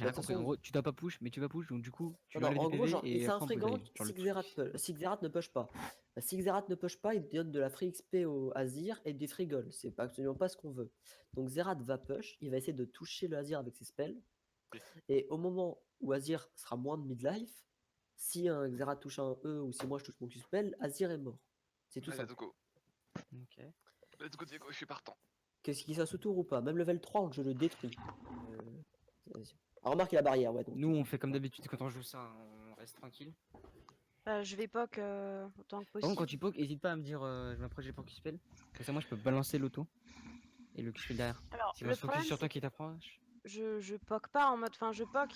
j'ai Bah, rien de toute compris. En façon, gros, tu dois pas push, mais tu vas push, donc du coup, tu non, enlèves en des gros, PV genre, et c'est un après on peut frégant dive. Genre le si truc. Xerath ne push pas. Si Xerath ne push pas, il donne de la free XP au Azir et des free gold. C'est pas absolument pas ce qu'on veut. Donc Xerath va push, il va essayer de toucher le Azir avec ses spells. Et au moment où Azir sera moins de midlife, si un Xerath touche un E ou si moi je touche mon Q-spell, Azir est mort. C'est tout Allez, simple. let's go. Ok. Let's go, Diego, je suis partant. Qu'est-ce qu'il soit sous tour ou pas, même level 3, je le détruis. Azir. Ah, remarque la barrière, ouais. Donc, Nous, on fait comme d'habitude quand on joue ça, on reste tranquille. Je vais poke autant que Par contre, quand possible. tu pokes, hésite pas à me dire je m'approche des pour Q-spell. Comme ça, moi, je peux balancer l'auto et le Q-spell derrière. Alors, Si on le se focus problème, sur c'est toi que qui t'approche. je poke pas en mode. Enfin, je poke.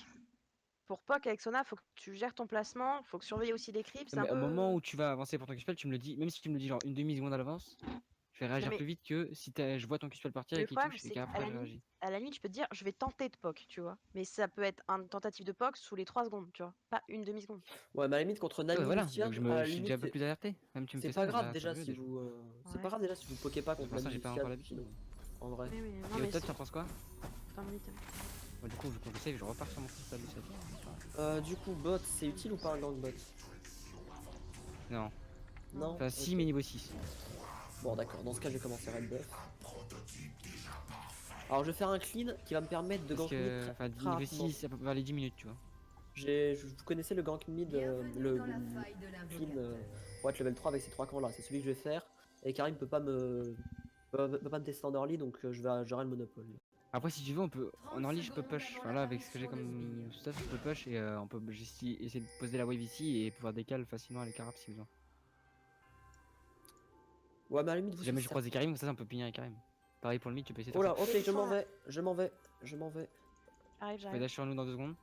Pour poke avec Sona, faut que tu gères ton placement, faut que surveiller aussi les creeps. C'est un Mais au moment peu. où tu vas avancer pour ton Q-spell, tu me le dis, même si tu me le dis genre une demi-seconde à l'avance, je vais Non, réagir mais plus vite que si je vois ton Q-spell partir et le qu'il problème, touche et c'est qu'à qu'après la je limite, réagis. je peux te dire, je vais tenter de poke, tu vois. Mais ça peut être une tentative de poke sous les 3 secondes, tu vois. Pas une demi-seconde. ouais, mais à la limite, contre Ouais, Nami voilà, Lucian, donc à la je suis déjà un limite, peu plus alerté. Même tu me c'est fais ça, pas je grave vais déjà mieux si déjà. vous. C'est Ouais. pas grave déjà si vous pokez pas contre Pour ça, Nami j'ai pas Lucian, encore l'habitude. sinon, en vrai. Oui, oui, non, Et au mais top, c'est. tu en penses quoi? Attends une minute. Bon, du coup, vu qu'on le save, je repars sur mon cristal de Du coup, bot, c'est utile ou pas un gank bot? Non. Non? Enfin, si, Ok. mais niveau 6. Bon, d'accord, dans ce cas, je vais commencer Red Buff. Alors, je vais faire un clean qui va me permettre de Parce gank mid que, enfin, très niveau rapidement. 6, ça peut vers les 10 minutes, tu vois. Vous connaissez le gank mid, le clean pour être level 3 avec ces 3 camps là, c'est celui que je vais faire. Et Karim peut pas me tester en early, donc j'aurai le monopole. Après, si tu veux, on peut. En early, je peux push. Enfin, là, avec ce que j'ai comme stuff, je peux push et on peut juste essayer de poser la wave ici et pouvoir décaler facilement les carapes si besoin. Ouais, mais à la limite, Si vous jamais je ça. croise des Karim, ça on peut punir les Karim. Pareil pour le mid, tu peux essayer de Oh faire là, ça. ok, je m'en vais, je m'en vais, je m'en vais. J'arrive, Tu peux j'arrive. dash sur nous dans 2 secondes.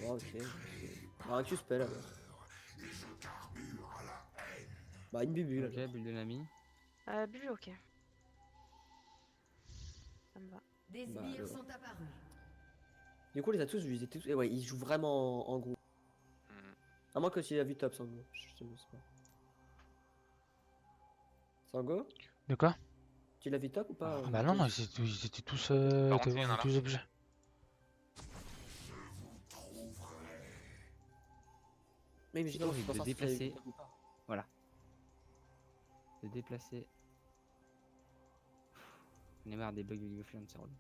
Ouais, ok. Alors, un Q-spell alors. Bah, une bubule Ok, alors. bulle de l'ami. Bulle, ok. Ça me va. Des Bah, sbires alors. sont apparus. Du coup, les a tous vus, ils étaient tous. Et ouais, ils jouent vraiment en groupe. Hmm. À moins que s'il a vu top, Sango. Je sais pas. Sango? De quoi? Tu l'as vu top ou pas? Ah bah non, ils étaient tous, Par contre, il y en a là. tous objets. Mais C'est je horrible de pense déplacer. Voilà. De déplacer. On est marre des bugs de League of Legends, c'est relou.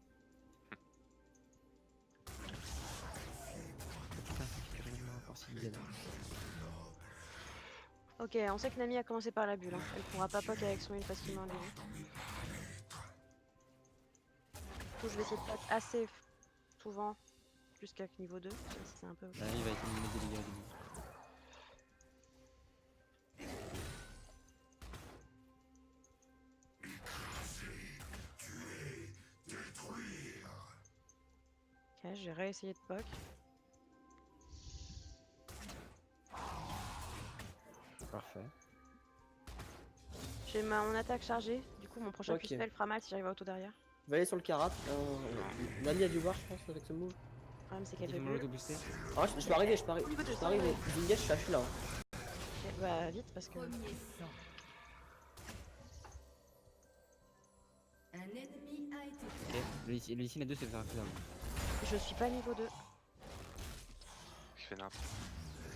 Putain, c'est carrément encore si bizarre. Ok, on sait que Nami a commencé par la bulle. Hein. Elle pourra pas poke avec son heal facilement au début. Du coup, je vais essayer de poke assez souvent jusqu'à niveau 2. Même si c'est un peu. Là, il va être éliminé des dégâts au début. Ok, j'ai réessayé de poke. Parfait. J'ai mon attaque chargée. Du coup, mon prochain Ok. Q-spell fera mal si j'arrive à auto derrière. Je vais aller sur le karat. Nami a dû voir, je pense, avec ce move. Le problème, c'est qu'elle Qui fait fait mon bulle. auto boosté? Ah, je peux arriver, je peux arriver. Niveau deux, Je peux arriver. Zinga, je suis là. Ok, bah, vite parce que. Premier sang. Un ennemi a été tué. Ok, le ici, les deux, c'est faisable. Je suis pas niveau 2. Je fais n'importe.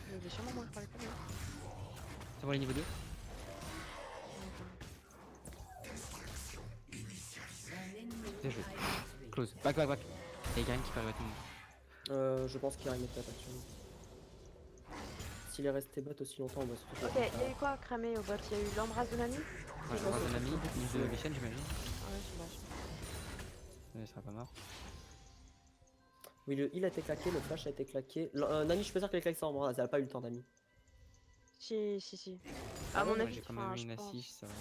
Mais il est sûrement moins je parlais pas bien. C'est bon, les niveau 2? Un ennemi Bien joué. a été tué. Close. Back, back, back. Il y a Karim qui peut arriver à tout le monde. Je pense qu'il y a une étape actuellement. S'il est resté bot aussi longtemps, on va se Ok, il y a eu quoi cramé au bot? Il y a eu l'embrasse de Nami? Ouais, je pense un ami, une de Vichen, j'imagine. Ah ouais, c'est moche. Il sera pas mort. Oui, le heal a été claqué, le flash a été claqué. Nami, je peux dire qu'elle claque ça en bras, elle a pas eu le temps, Nami. Si, si, si. Ah À mon ouais, avis, J'ai quand enfin, même je une pense. assist, ça va.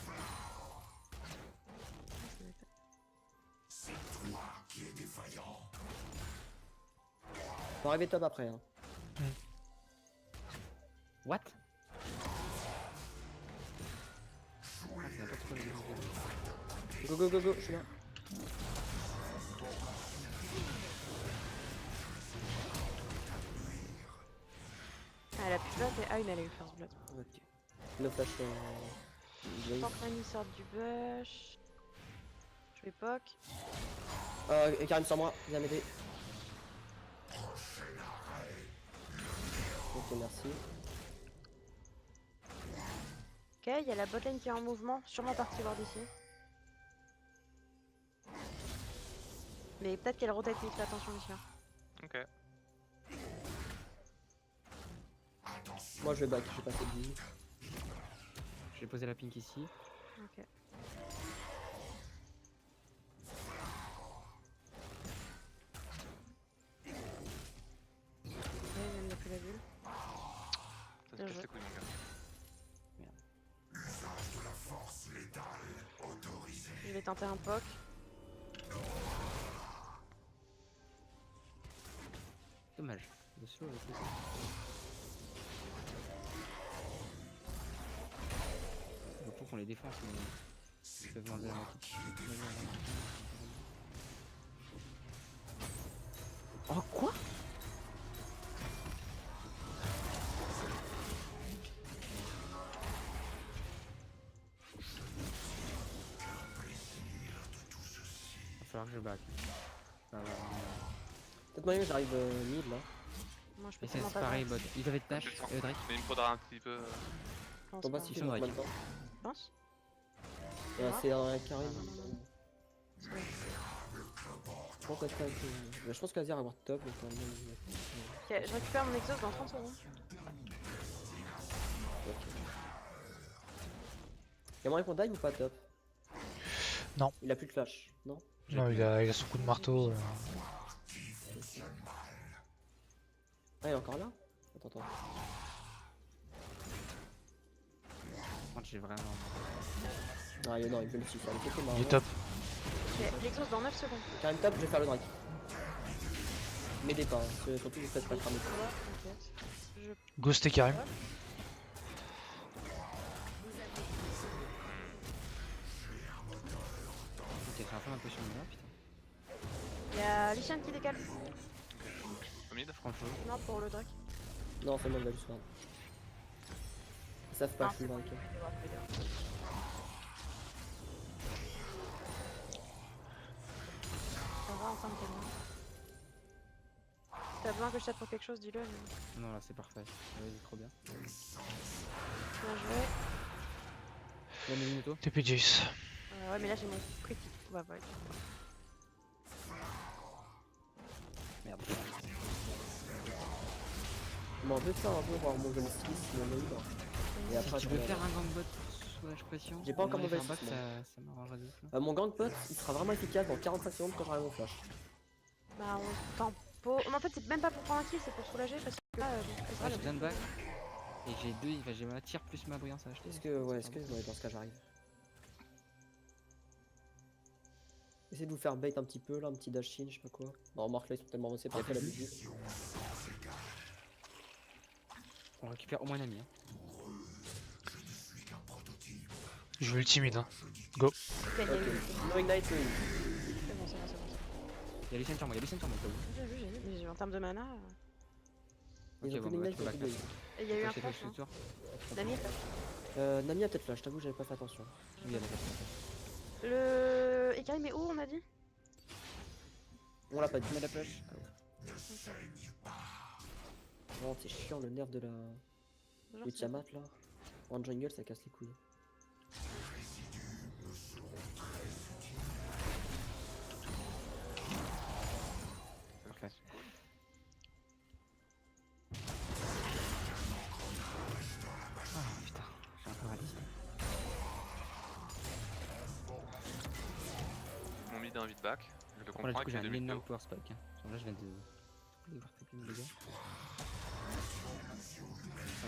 Faut arriver top après. Hein. What? Ah, c'est n'importe quoi, le Go, go, go, go, je suis là. Ah, elle a plus de blood et une elle a eu first blood. Ok. Le flash. Tant que Nami sort du bush. Je vais poke. Karim sur moi, viens m'aider. merci. Ok, il y a la botlane qui est en mouvement, sûrement partie voir d'ici. Mais peut-être qu'elle rotate vite, fais attention ici. Hein. Ok. Moi je vais back, je vais passer de vie. Je vais poser la pink ici. Ok. Ouais, il n'y a plus la bulle. Ça se Bien casse joué. les couilles, mon gars. Je vais tenter un poke. Dommage. Le slow avec le slow. Il faut qu'on les défense, mais ils peuvent manger la moitié. Oh quoi? Va falloir que je back. Peut-être moyen que j'arrive mid là. Moi je peux Et c'est tellement pas pareil, voir. bot. Ils doivent être dash, Drake. Mais il me faudra un petit peu. Je pense Ton pas. boss il Ils fait sont combien de Drake. temps? Tu penses C'est un carré. Ah, non. C'est vrai. Je pense que je pense qu'Azir va avoir top. Donc, Ok, je récupère mon exhaust dans 30 secondes. Y'a moyen qu'on dive ou pas top? Non. Il a plus de flash, non? Non, il a son coup de marteau. Ah il est encore là? Attends. Par contre, j'ai vraiment. Ah non, il veut le suivre, il fait Il est top. Ok, l'exhaust dans 9 secondes. Carré top, je vais faire le drake. M'aidez pas, hein, surtout vous faites pas cramer. Voilà, t'inquiète. Je Ghost et Karim. Ok, c'est un peu ma potion de là, putain. Il y a Lucian qui décale. Au mid. Je prends le feu. Non, pour le Drake. Non, c'est moi, il va juste faire. Ils savent pas, Non, je suis le c'est bon, drake. je vais voir, je vais voir. Ça va ensemble tellement. Si t'as besoin que je t'aide pour quelque chose, dis-le. Mais... Non, là, c'est parfait. Ouais, c'est trop bien. Bien joué. La Minuto. TP Jace. Ouais, mais là j'ai mon critique. Ouais, ouais. Merde. Je m'en veux de ça un peu, voir mon jeune 6, mon libre. Et après, Tu je veux regarde. faire un gangbot sous la pression? J'ai pas encore mon faire vest, bot, moi. ça m'arrangerait de ouf. Mon gangbot, il sera vraiment efficace dans 45 secondes quand j'arrive au flash. Bah, on tempo. Mais en fait, c'est même pas pour prendre un kill, c'est pour soulager parce que là, Ouais, j'ai besoin de back. Et j'ai deux, enfin, j'ai ma tir plus ma brillance à acheter. Est-ce que, ouais, dans ce cas j'arrive. Essayez de vous faire bait un petit peu là, un petit dash in, je sais pas quoi. Non, remarque là, ils sont tellement avancés pour la musique. On récupère au moins un ami. Hein. Je veux ultimide. Hein. Ok, Ok, no ignite, C'est bon, c'est bon, c'est bon. Il y a Lucien sur moi, il y a Lucien sur moi. J'ai vu, mais en termes de mana. ils Ok, ont bon, plus bah, d'ignite, tu ils ont back plus là. de- Et il y a eu un J'ai flash. fait Hein. ce tour. Nami est flash. Nami a peut-être flash, t'avoue, j'avais pas fait attention. Oui, elle a fait. Le. Et Karim est où on a dit? On l'a pas dit. Mais la flash. Oh, c'est chiant le nerf de la. Genre, Du c'est- Tiamat là. En jungle, ça casse les couilles. Parfait. Ah putain, j'ai un peu raté. Mon mid a un vite back. Je le Bon, là, comprends du coup, avec j'ai les un 2 mid énorme KO. power spike. Hein. Genre, là, je viens de. Les voir taper mes dégâts.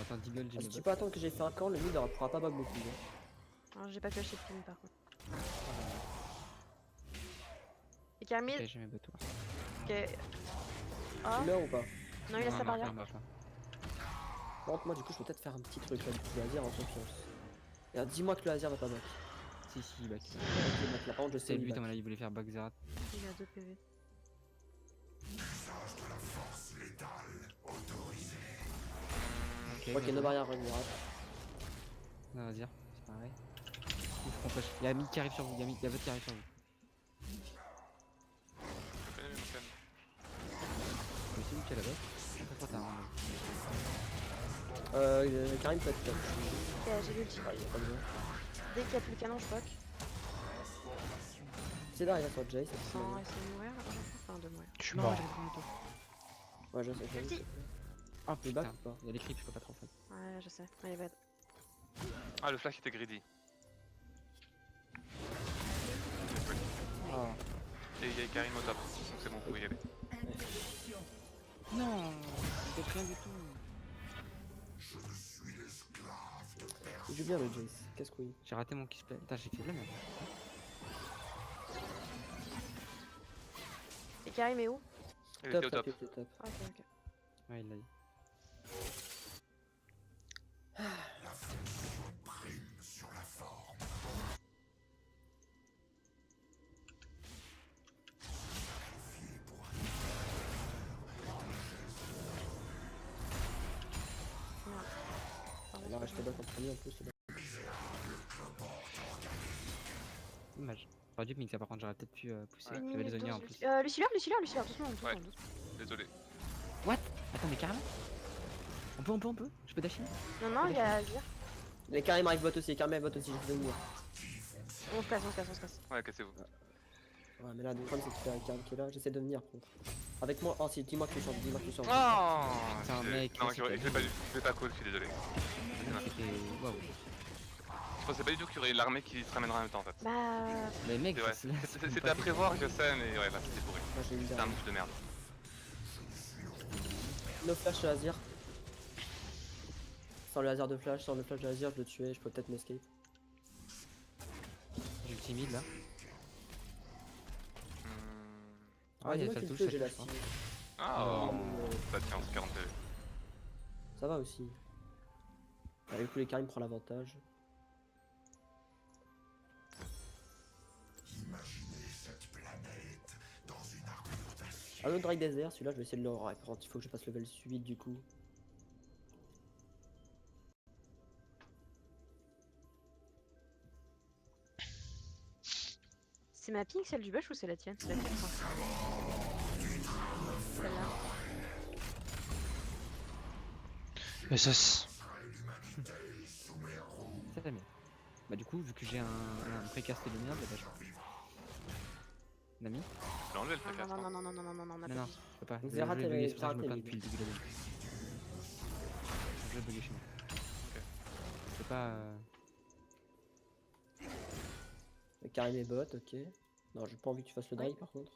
Attends, Deagle, j'ai Si le tu bot. peux attendre que j'ai fait un camp, le mid pourra pas bug beaucoup. Hein. Alors, j'ai pas flashé de ping par contre. Et Karim, Ok, j'ai mes bots. ok. Ah, Tu meurs ou pas? non, il a sa barrière. Par contre, moi du coup, je peux peut-être faire un petit truc là, du coup, laser en confiance. Et dis-moi que le laser va pas back. Si, back. Ok, back là, par contre, je sais C'est le il but, à back. mon avis, il voulait faire back Zerat. Il a 2 PV. Ok, no barrière revirable. Non, vas-y, c'est pareil. Il faut qu'on push. Il y a mid qui arrive sur vous, il y a bot qui arrive sur vous. Je connais mes motions. Je sais où qu'il y a la bot. C'est pas trop tard. Hein. Karim peut être top. Ok, j'ai l'ulti. Ah, il y a pas besoin. Dès qu'il n'y a plus le canon, je poke. C'est là, il va sur Jay, c'est Sans tout. essayer de mourir. Enfin, de mourir. Je suis Non, mort. j'ai pris un tour. Ouais, je sais. Ulti. Oh Tu back putain, ou pas? il y a des creeps, je peux pas trop faire. Ouais, je sais. Ouais, il va être. Ah, le flash était greedy. Ah, Et il y a Karim au top. Donc c'est bon, vous pouvez y aller. Non, c'est rien du tout. il joue bien le Jace. Qu'est-ce que oui? J'ai raté mon kiss play. Putain, j'ai fait de la merde. Et Karim est où? Il était au Top, top. top, top. Ok, ok. Ouais, il l'a dit. Il a racheté back en premier en plus. le back. Dommage. J'aurais dû mixer, par contre, j'aurais peut-être pu pousser. Ouais. Il y avait les oignons en plus. Luciliard, doucement, doucement, Ouais. doucement. Désolé. What? Attends, mais carrément? On peut? Je peux dasher? Non, non, il y a Azir. Les Karim arrive bot aussi, Karim arrive bot aussi, je vais venir. On se casse. Ouais, cassez-vous. Ouais, mais là, le problème c'est qu'il y a Karim qui est là, j'essaie de venir contre. Avec moi, oh si, dis-moi que tu changes, dis-moi que tu changes. Oh Putain, je- mec, Non, c'est je pas vais pas, je vais pas cool, je suis désolé. C'était. Waouh. Je pensais pas du tout qu'il y aurait l'armée qui se ramènerait en même temps en fait. Bah. Mais mec, C'est vrai. c'est là. C'était à prévoir, je sais, mais ouais, là c'était pourri. Moi j'ai une C'était un dernière. move de merde. No flash de Azir. Sans le hasard de flash, sans le flash de Azir, je le tuais, je peux peut-être m'escape. J'ai le timide là. Hmm. Ah, il y a dis-moi ça qu'il touche, peut, ça j'ai la touche pas. cible. Ah, Non. bah tiens, c'est 40 PV. Ça va aussi. Avec tous les Karim prend l'avantage. Un autre Drake Desert, celui-là je vais essayer de le reprendre, il faut que je passe level 8 du coup. C'est ma ping, celle du bush ou c'est la tienne? C'est la tienne, je crois. Celle-là. SS. Ça t'aime bien. Bah, du coup, vu que j'ai un précast de merde, bah, je. Nami? Tu l'as enlevé le précast. Non, hein. non, on a Non, pas non, dit. je peux pas. Le Zerat, jeu est elle bugué, est c'est pour ça que je me plains Zerat, depuis le début de la game. Le jeu est bugué chez moi. Je peux pas. Le Karim est bot, ok. Non, j'ai pas envie que tu fasses le Drake par contre.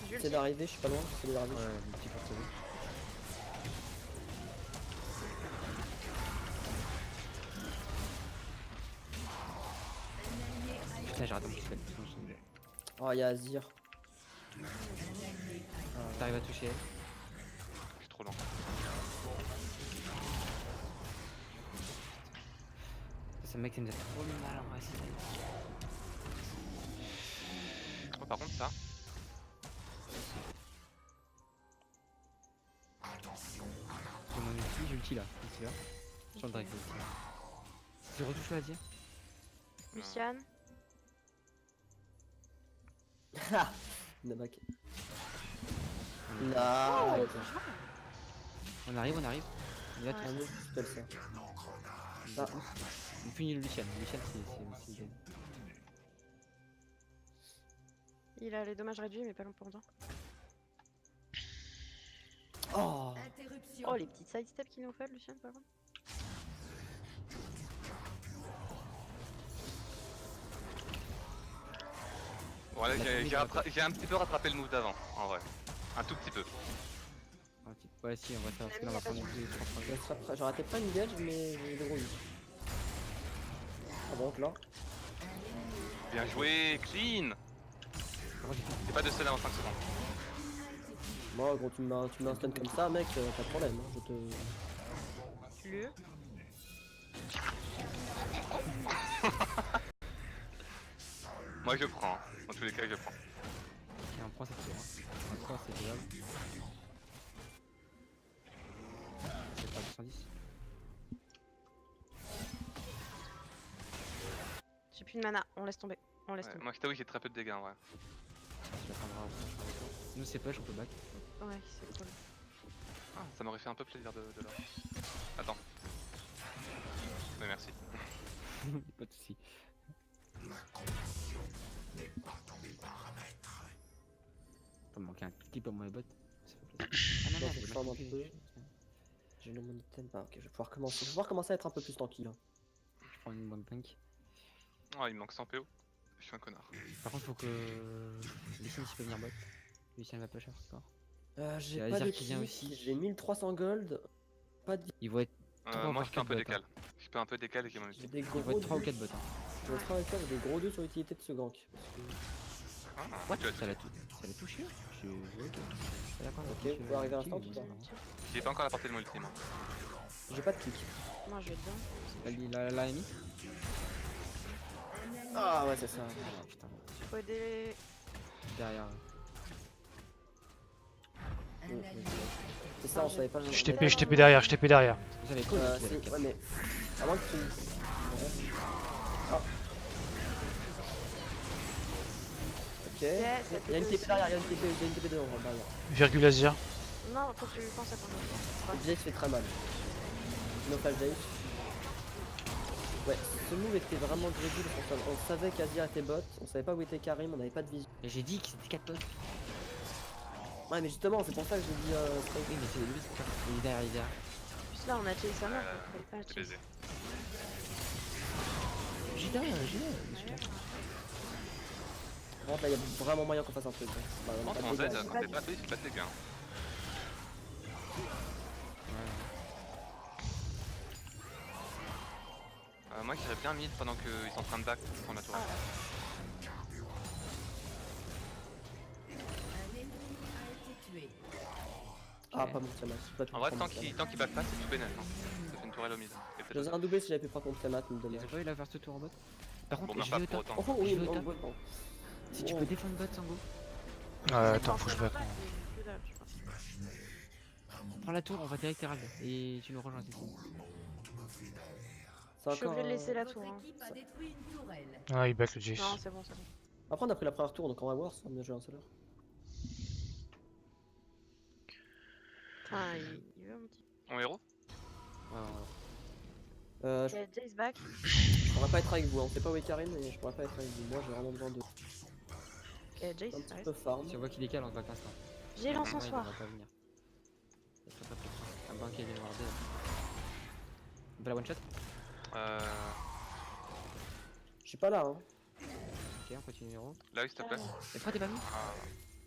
Je le C'est sais. d'arriver, je suis pas loin, c'est d'arriver. Ouais, mon petit pour sauver. Putain, j'ai raté mon kiss play. Oh, il y a Azir. T'arrives à toucher elle. Je suis trop lent. Ce mec, ça me fait trop mal en vrai. Oh, par contre, ça. J'ai mon ulti, j'ai ulti là. Ulti là. Sur le Drake ulti. Je retouche le Azir. Luciane. Ha Le back. On Non. arrive. On y va Ouais. tous. Un autre, je te le sais. Ah, On punit le Lucian. Lucian, c'est dead. Il a les dommages réduits, mais pas long pour longtemps. oh. Interruption. Oh, les petites sidesteps qu'il nous fait, Luciane, par contre. Voilà, La j'ai famille j'ai un petit peu rattrapé le move d'avant, en vrai. Un tout petit peu. Ouais, si, on va faire parce que là, on va prendre les 3 points. J'ai raté pas une gage, mais j'ai eu de gros hits. Ah bon, donc là. Bien joué, clean. Par contre, j'ai fait- Y'a pas de stun avant 5 secondes. Moi, gros, tu me mets un stun comme ça, mec, pas de problème. Hein, je te. Le. Moi je prends, hein. Dans tous les cas je prends. Il y a un point, c'est sûr. Hein. Un 3, c'est jouable. C'est pas 210. J'ai plus de mana, on laisse tomber. On laisse Ouais, tomber. moi Kitaoui j'ai très peu de dégâts en vrai. Tu attendras. Nous, c'est push, on peut back. Ouais, c'est cool. Ah, ça m'aurait fait un peu plaisir de là. Attends. Mais merci. Pas de soucis. Ça me manquait un petit peu mon bot. Ça fait plaisir. Ah non, Bon, merde, faut que je j'ai forme mal un calculé. peu. J'ai le mon item. Ah, ok, je vais pouvoir commencer. Je vais pouvoir commencer à être un peu plus tranquille. Hein. Je prends une bonne tank. Ah, il me manque 100 PO. Je suis un connard. Par contre, faut que Lucien s'il peut venir bot. Lucien va pas cher ce soir. J'ai y a pas de Azir qui vient kick, aussi. j'ai 1300 gold. Pas de... Il va être 3 Moi, voire je peux un 4 peu bots. décal. Je peux un peu décal et qui m'en J'ai utilise. des Il gros va être 3 ou doutes. 4 bots. Hein. Je vais travailler avec j'ai des gros doutes sur l'utilité de ce gank. Parce que... What Tu l'as ça l'a touché. Je suis ok. Pas d'accord avec Ok, vous pouvez arriver à l'instant, mais tout ça. bon, ça va. J'ai pas encore à la portée de mon ultime. J'ai pas de clic. Moi je vais bien. Il a mis. Ah ouais, c'est ça. Ah, putain, Faut aider. derrière. Un allié C'est ça, on savait pas. Je TP derrière, je TP derrière. Vous savez quoi c'est... Ouais, mais... Avant que tu... Ah. Ok. Il y a une TP derrière, il y a une TP devant, derrière. Virgule Azir. Non, faut que tu penses à ton autre. Et Jace fait très mal. No fall Jace. Ouais, ce move était vraiment crédible. On savait qu'Azir était bot, on savait pas où était Karim, on avait pas de vision. Et j'ai dit que c'était 4 bots. Ouais, mais justement, c'est pour ça que j'ai dit. Oui, mais c'est lui, c'est pas. Il est derrière, il est derrière. En plus là on a tué sa mère. Faut pas la C'est tuer. baisé. J'ai derrière. Ouais. Par contre, là, il y a vraiment moyen qu'on fasse un truc. Hein. Bah, on a Pense pas qu'en de Z, dégâts. quand t'es pas payé, c'est pas de dégâts. Moi, j'irais bien mid pendant qu'ils sont en train de back pour prendre la tour. Un ennemi a été tué. Ah, pas mon Tiamat. En vrai, tant qu'il back pas, c'est tout bénéf. Hein. Ça fait une tourelle au mid. Et Je faisais un doublé si j'avais pu prendre mon Tiamat, mais Ils dommage. ont pas eu la first tour en bot. Par Bon, contre, ben je pas vais au pour top. autant. Oh oui, Je vais au top. bon. Si tu peux défendre bot, Sango. Attends, faut que je back. Prends la tour, on va direct Herald. Et tu nous rejoins, c'est tout. C'est Je suis encore. obligé de laisser la Votre tour. Hein. équipe a détruit une tourelle. Ah, il back le Jace. Non, c'est bon, c'est bon. Après, on a pris la première tour, donc on va voir si on a bien joué un seul heure. Putain, il veut un petit. En héros Je Ok, Jace back. pourrais pas être avec vous, hein. C'est pas où est Karim, mais je pourrais pas être avec vous. Moi, j'ai vraiment besoin de Ok, Jace, un ça petit peu reste. farm. Si on voit qu'il décale, on se back l'instant. J'ai Non, il l'encensoir. va pas venir. Il y a très peu de chance. Un banc qui est wardé. On peut la one shot. Je suis pas là, hein. Ok, on continue héros. Là, oui, s'il te plaît. Et pourquoi t'es pas venu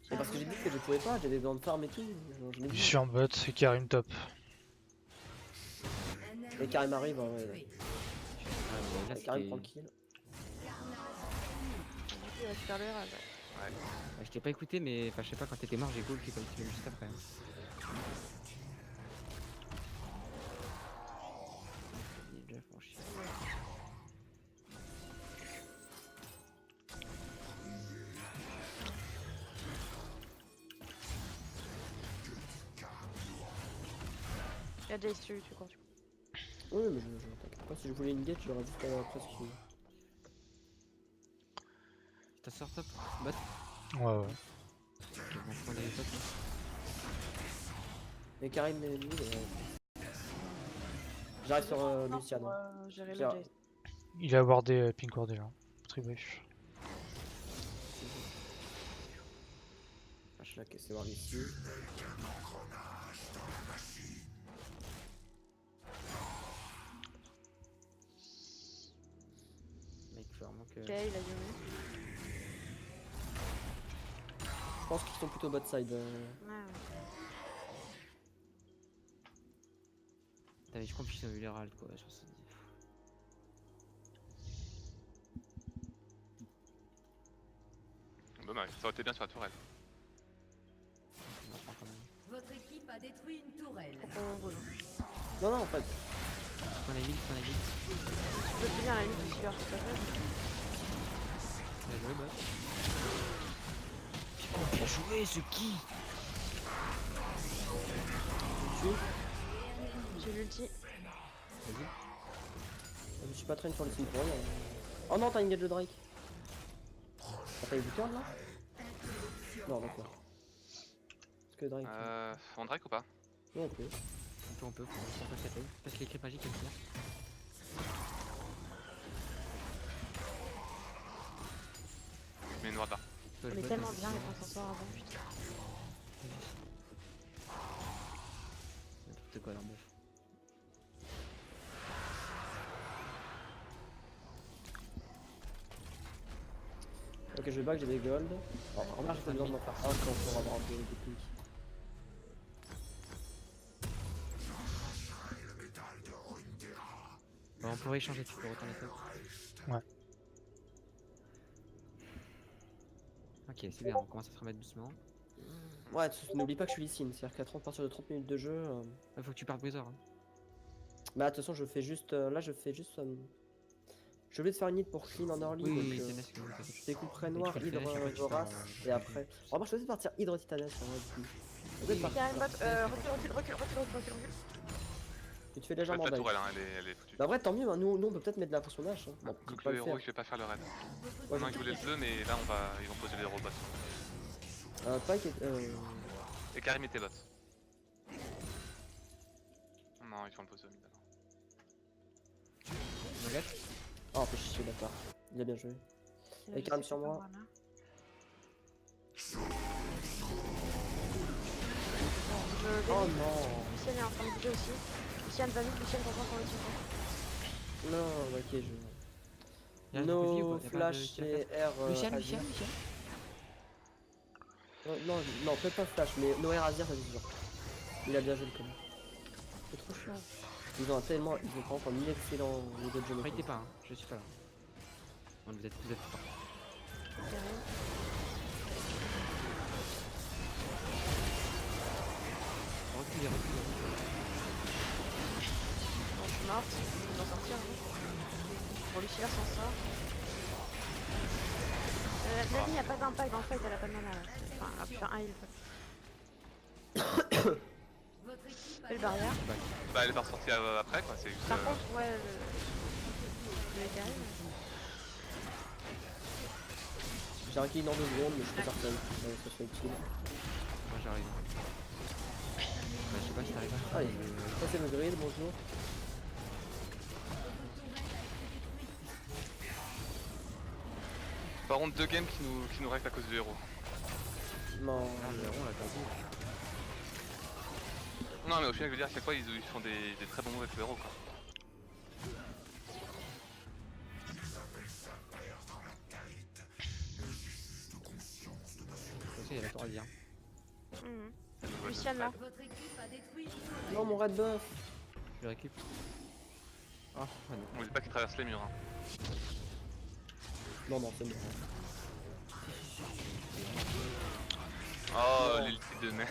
C'est parce que j'ai dit que je pouvais pas, j'avais besoin de farm et tout. Je l'ai Je dit. suis en bot, c'est Karim top. Un Et Karim arrive, ennemi a ouais. été tué. Là, Karim c'était. prend le kill. Du coup, il récupère le rage. Je t'ai pas écouté, mais enfin, je sais pas, quand t'étais mort, j'ai goal qui est continué juste après. Il est déjà franchi. Il y a Jace, tu cours. Oui, mais je t'inquiète pas, si je voulais une gate, j'aurais juste presque fini. T'as sort top bot. Ouais, ouais. Ok, bon, je prends les top. Et Karim est mid. J'arrive sur Lucian. Gérer le Tiens. Jace. Il a wardé pink wardé là. Très bref. Je vais essayer de voir ici. Mec, faut vraiment que. Ok, il a gagné. Je pense qu'ils sont plutôt bot side. Ouais, ouais. T'avais, je crois qu'ils ont eu l'Herald quoi, 70. Dommage, ça aurait été bien sur la tourelle. On en prend quand même. Votre équipe a détruit une tourelle. On brûle. Non, non, en fait. Prends la ville, prends la ville. Tu peux finir à la limite du sueur, tout à fait. Bien joué, bot. Oh, bien joué, ce qui J'ai l'ulti. Vas-y. Je suis pas train sur le team pour rien. Oh non, t'as une gage de Drake. T'as pas eu du turn là? Non, d'accord. que Drake. On Drake ou pas? Non plus. On peut, faut passer la taille. Parce que les crêpes magiques, elles tirent. Je mets une ward là. Push On est bot, tellement vas-y, bien c'est et bon. qu'on s'en sort avant, putain. N'importe quoi leur meuf. Ok, je vais back, j'ai des gold. En marche, j'ai pas besoin d'en faire un quand pour avoir des clics. Bon, on pourrait échanger, tu peux retourner ça. Ouais. Ok, c'est bien, on commence à se remettre doucement. Ouais, n'oublie pas que je suis Lee Sin, c'est-à-dire qu'à partir de 30 minutes de jeu. Il faut que tu partes Breezer. Hein. Bah, de toute façon, je fais juste. Là, je fais juste. J'ai oublié de faire une hit pour clean en early. Oui, donc, oui, c'est nice que vous faites. je découperai Et tu noir, fais le hydre, flash, après tu vorace, pars, et après. On va choisir de partir hydre titanesque en vrai, du coup. Peut-être partir- Karim bot, recule. Et tu fais La légèrement back. tourelle, hein, elle est foutue. Bah, en vrai, tant mieux, hein, nous on peut peut-être mettre de la pression Nash. Hein. Bon, je vais Donc pas le le héros faire. il fait pas faire le raid. Ouais, Non, il voulait le bleu, mais là ils vont poser les héros bot. Pike est. Et Karim était bot. Non, ils font le poser au mid alors. Nugget. Oh, fais chier, d'accord. Il a bien joué. Et Karim sur moi. Oh non. Lucienne est en train de bouger aussi. Lucienne va vite, Lucienne comprend qu'on est sur toi. Non, ok, Il y a je. beaucoup de vie ou No pas? Y a pas de flash tir et à R. Lucian, Azir. Lucian. Non, peut-être pas flash, mais no R Azir, ça c'est sûr. Il a bien joué le con. C'est trop chiant. Ils ont vraiment un excellent niveau de jeu. Arrêtez pas, hein. Je suis pas là. Bon, vous êtes forts. Karim. Reculez. Bon, je suis morte, je vais en sortir. Bon, Lucifer s'en sort. Nadine, y a pas d'impact dans le fight, elle a pas de mana là. Enfin, elle a pu faire un heal. Votre équipe a Belle barrière. Bah elle est pas ressortie après quoi, c'est juste. Par contre, ouais, le Karim. J'ai un kill dans 2 secondes, mais je peux sortir avec ça soit utile. Moi j'arrive. Bah, je sais pas si t'arrives à. Allez, ça c'est le grill, bonjour. Par contre 2 games qui nous restent à cause du héros. Non, Ah, le héros, on l'a perdu. Non mais au final je veux dire à chaque fois ils font des très bons moves avec le héros quoi. Il y a la tour à dire. Lucienne là. Votre équipe a détruit. non, mon red buff. Je le récup. Ah, ouais, non. On dit pas qu'ils traversent les murs hein. Non, c'est bon. Oh l'ulti de merde.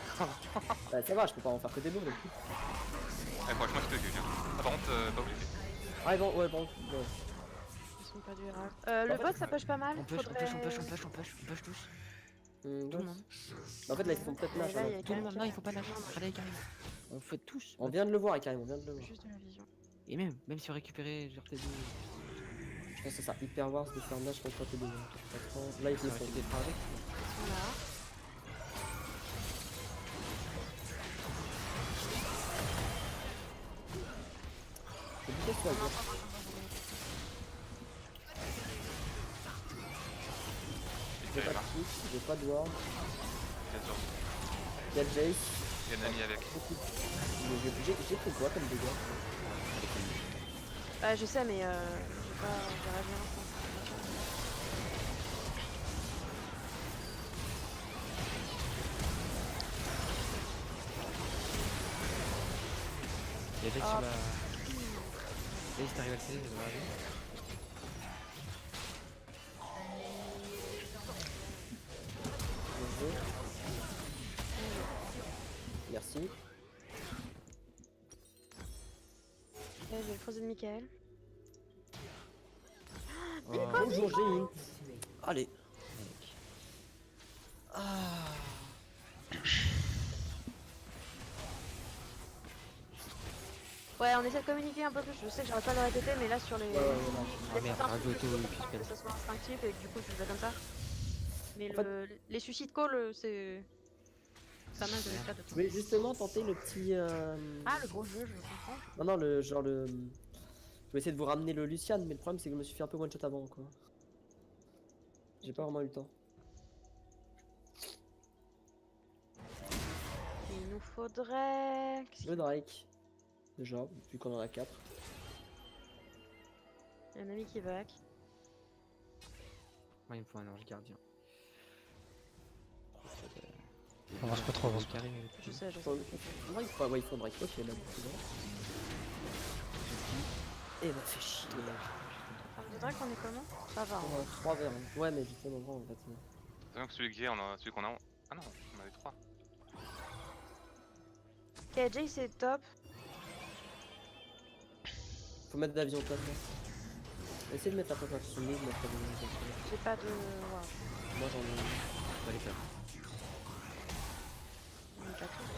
Bah, ça va, je peux pas en faire que des mots non plus. Franchement je te dis bien. Ah, par contre pas obligé. Ah, bon, ouais, bon. Ils sont pas du rap. Le bot ça push pas mal. On push tous. Tout le monde. En fait, là, ils font peut-être Nash. Là, alors. il y a Tout le monde, Karim non, qui il faut pas lâcher. Regardez, Karim. On fait tous. On vient de le voir, Karim, on vient de le voir. Juste de la vision. Et même si on récupérait genre tes deux. Je pense que ça hyper wars de faire Nash contre tes deux. Là, ils Ça le aurait font. été des frappes avec. Ils sont là. C'est peut-être ça, quoi. J'ai pas de kick, j'ai pas de ward. Bien sûr. Il y a Jace. Il y a Nami avec. J'ai pris quoi comme dégâts? Je sais, mais j'ai réagi à l'instant. Il y a Jack Ah. sur la. Et si t'arrives à le faire, ça devrait aller. Bien joué. Merci. J'ai le frozen de Michael. Oh, Bonjour, j'ai une. Allez. mec. Ah. Ouais, on essaie de communiquer un peu plus. Je sais que j'arrête pas de le répéter, mais là sur les. Ouais, Ah merde, rajoute auto que ça soit instinctif et que du coup je le fais comme ça. Mais En les suicides calls, c'est. Ça m'a donné ça de Je toi. voulais justement tenter le petit. Ah, le gros jeu, je comprends. Non, non, le genre le. Je vais essayer de vous ramener le Lucian, mais le problème c'est que je me suis fait un peu one shot avant quoi. J'ai pas vraiment eu le temps. Il nous faudrait. Qu'est-ce Le qu'il- Drake. Déjà, vu qu'on en a 4. Il y a un ami qui back. Moi, il me faut un ange gardien. Avance pas trop, avance pas. Carré, Je sais, je sais. Ouais, il faut un Drake. Ok, là, c'est bon. Et bah, fait chier. Ça me dirait qu'on est comment? Ça va. On hein. a 3 verres. Hein. Ouais, mais justement, en fait. C'est bien que celui que j'ai, celui qu'on a. Ah non, on avait 3. Ok, Jay c'est top. Faut mettre l'avion top là. Essayez de mettre la préparation mise, mettre l'avion. J'ai pas de. Wow. Moi j'en ai. On va les faire. On est déjà tous.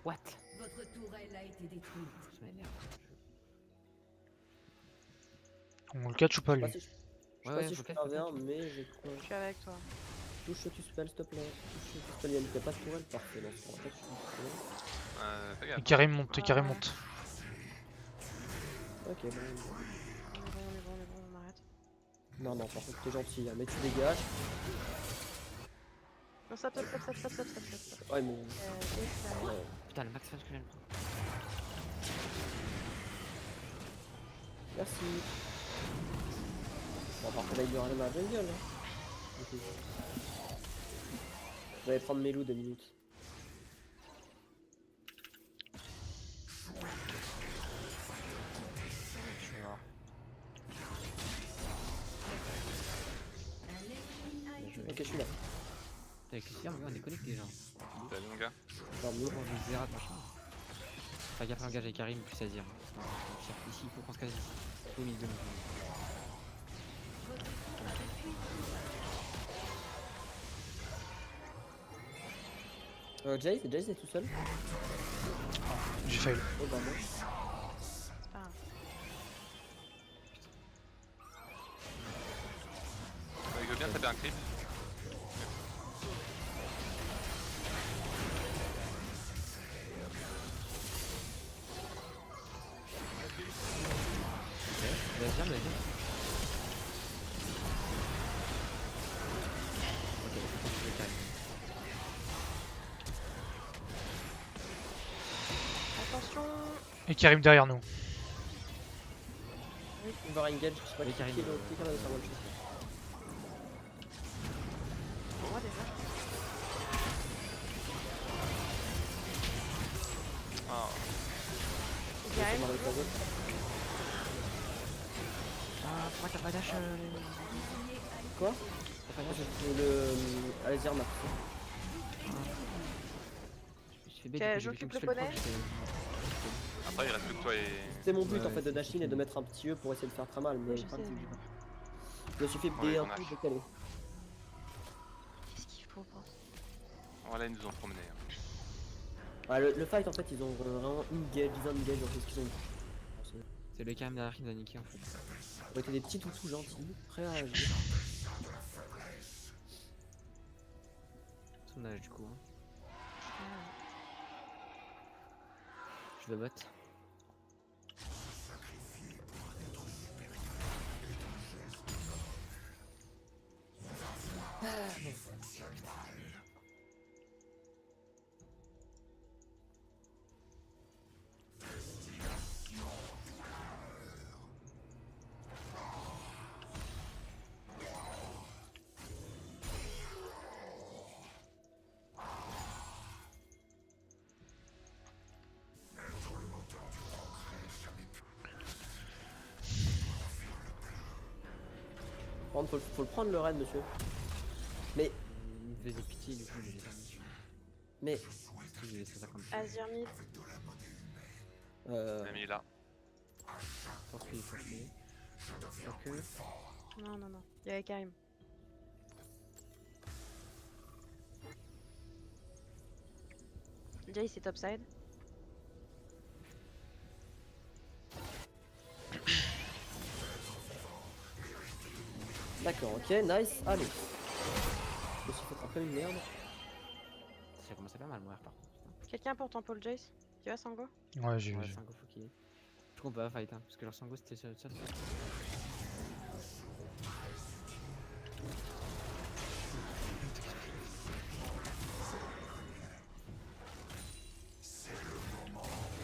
What? Votre tourelle a été détruite. Ça m'énerve. On le catch ou pas Je sais lui? pas si je Ouais, sais faut pas si je catch, peux faire faut un, mais j'ai quoi. Je suis avec toi. Touche tu spell s'il te plaît. Touche tu spell, il n'y a pas de tourelle, parfait. Donc en fait, Fais Et gaffe. Karim monte, et Ah Karim ouais. monte. Ok, bon. On est bon, on arrête. Non, non, par contre, t'es gentil, hein, mais tu dégages. Non, stop. Ouais, mais. Jay, ça arrive. Ouais. Putain, le max flash que je viens de prendre. Merci. Bon, par contre, là, il doit rien à la jungle. Hein. Ok. Je vais prendre mes loups 2 minutes. Un ennemi a été Ok, je suis là. Avec les sphères, on est connectés, genre. Salut mon gars. Non, mais On joue Zerat, machin. Fais gaffe, engage avec Karim plus Azir. Ici, il faut qu'on se casse ici. Au milieu de nous. Jace est tout seul. J'ai fail. Oh, bah, bon. C'est pas grave. Il veut bien taper un creep. L'Azir, l'Azir. Ok, je pense que je vais Karim. Attention. Et Karim derrière nous. Il va engage, je sais pas Oui, qui Karim, est l'autre, qui est l'autre, one shot. Pour moi déjà. Ah, Il C'est arrive. marrant, les trois autres. Ah, pourquoi t'as pas dash Quoi T'as pas dash Azir m'a. Je fais bête, Ok, du coup, j'occupe j'ai le fait poney. après il reste plus que toi et. C'était mon but Ouais, en fait de c'est dash in et de fini. mettre un petit E pour essayer de faire très mal, mais Oui, le je problème, sais. c'est que je me suis fait Ouais, BD un ton peu H. décalé. Qu'est-ce qu'il faut pas? Voilà, ils nous ont promené. Hein. Ouais, le fight en fait, ils ont vraiment engage, ils engage dans ce qu'ils ont. C'est le Karim derrière qui nous a niqué en fait. On était des petits toutous gentils, prêts à agir. Son âge du coup. Hein. Ah. Je vais bot. Par contre, faut le prendre le raid, monsieur. Mais, Il me faisait pitié du coup, j'ai laissé mais, j'ai laissé 50. Azir mid. Il a mis là. Poursuis. Ok. Non. Il y avait Karim. Jay c'est topside. d'accord, ok, nice, allez. Je me suis fait un peu une merde. ça commence à faire mal, mourir par contre. Quelqu'un pour ton Paul Jace? Tu vois, Sango? Ouais, j'ai Ouais, vu. Sango faut qu'il. Je qu'on peut pas fight, hein, parce que leur Sango c'était ça.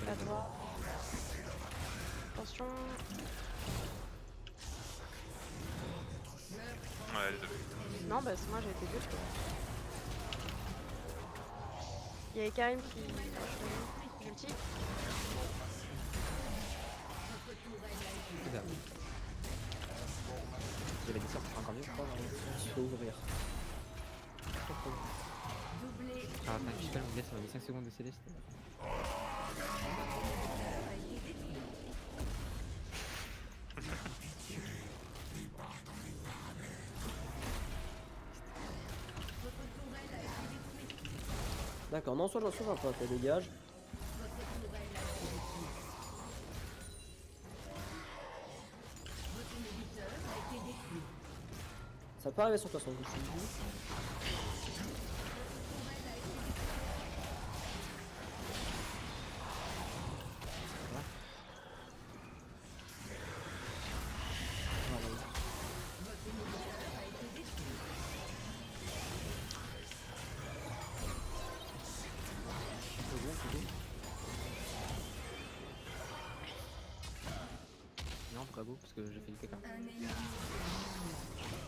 Pas droit. Attention. Ouais, désolé. Non, bah c'est moi, j'ai été juste. Il y a Karim qui. Ulti. J'avais dit ça, c'est encore mieux, je crois. Je vais ouvrir. Ah, attends, je sais pas, mon gars, ça m'a mis 5 secondes de Céleste. D'accord, non, soit j'en pas, t'as dégage. Ça peut arriver sur toi, son coup. Non, bravo, parce que j'ai fait le TK.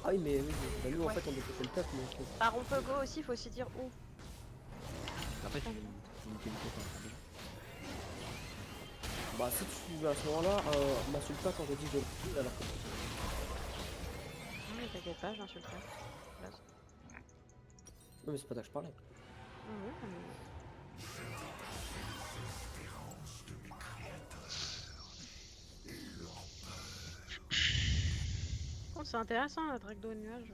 Ah oui, mais oui, bah, nous en fait on devait faire le taf, mais ok. Par on peut go aussi, faut aussi dire où. Après, j'ai niqué le TK déjà. Bah si tu à ce moment-là, m'insulte pas quand je dis je le alors que... Non, mais t'inquiète pas, j'insulterai. Non mais c'est pas ça que je parlais. Oh, c'est intéressant la drague d'eau et nuage.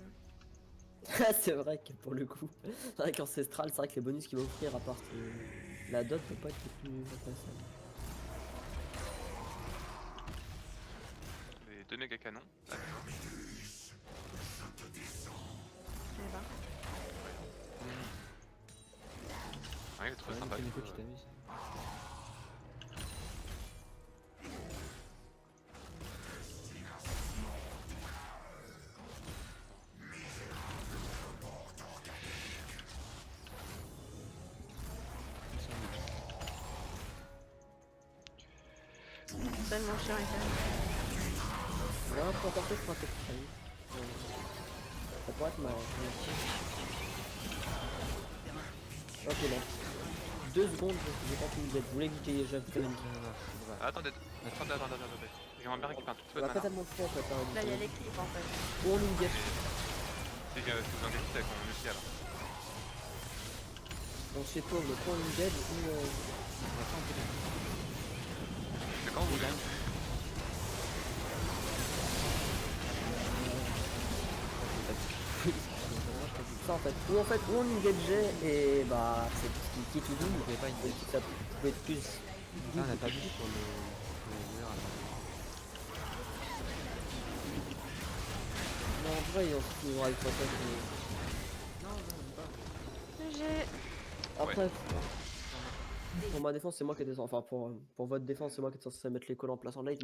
C'est vrai que pour le coup, c'est vrai qu'Ancestral, c'est vrai que les bonus qu'il va offrir à part la dot peut pas être le plus intéressant. Les 2 méga canons. Ah, Eh ben. ouais, il est trop Ouais, sympa. Nico, du coup, tu t'amuses. Tellement chiant et Ouais, pour emporter, je crois que c'est ça pourrait être marrant. Ok, bon. 2 secondes, j'ai pas fini d'être. Vous voulez que j'aille Ah, attendez. J'aimerais bien récupérer un tout petit peu On de a pas mana. tellement de temps en fait. Là, il y a les clips en fait. Ou on nous gâche. Si vous en décidez avec mon multi alors. Donc chez toi, le point une dead ou C'est quand vous voulez. ça en fait. Ou en fait, ou on engageait et bah c'est qui tout double. On pouvait pas une Ça pouvait être plus. Là, on a pas vu pour le mur alors. Non, en vrai, on se avec ça. J'ai. Après, pour ma défense, c'est moi qui étais. Enfin, pour votre défense, c'est moi qui étais censé mettre les calls en place en late.